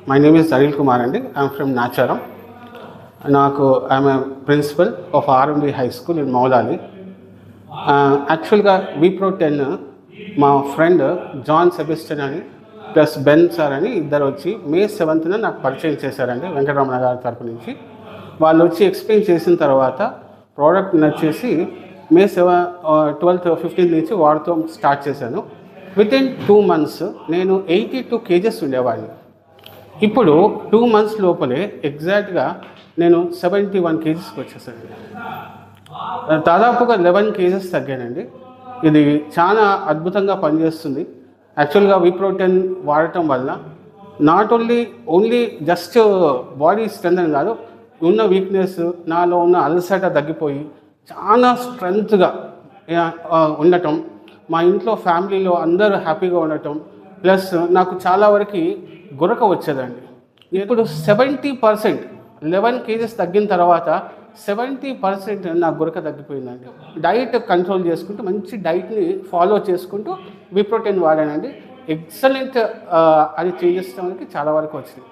My name is Aril Kumar Andi. I am from Nacharam. I am a principal of RMB High School in Maulali. Actually, Wipro 10 మా friend John Sebastian అని plus Ben sir అని ఇద్దరు వచ్చి May 7th నాకు పరిచయం చేశారండి వెంకటరమణ గారి తరపు నుంచి. వాళ్ళు వచ్చి ఎక్స్ప్లెయిన్ చేసిన తర్వాత ప్రోడక్ట్ నచ్చేసి May 12th 15th నుంచి వాడుతూ స్టార్ట్ చేశాను. వితిన్ 2 months నేను 82 kgs ఉండేవాడిని. ఇప్పుడు 2 months లోపలే ఎగ్జాక్ట్గా నేను 71 kgsకి వచ్చేసాను. దాదాపుగా 11 kgs తగ్గానండి. ఇది చాలా అద్భుతంగా పనిచేస్తుంది. యాక్చువల్గా Wipro 10 వాడటం వల్ల not only just body strength అని కాదు, ఉన్న వీక్నెస్ నాలో ఉన్న అలసట తగ్గిపోయి చాలా స్ట్రెంత్గా ఉండటం, మా ఇంట్లో ఫ్యామిలీలో అందరూ హ్యాపీగా ఉండటం, ప్లస్ నాకు చాలా వరకు గురక వచ్చేదండి. ఇప్పుడు 70% 11 kgs తగ్గిన తర్వాత 70% నా గురక తగ్గిపోయిందండి. డైట్ కంట్రోల్ చేసుకుంటూ మంచి డైట్ని ఫాలో చేసుకుంటూ Wipro 10 వాడానండి. ఎక్సలెంట్ అది చేంజెస్ చాలా వరకు వచ్చింది.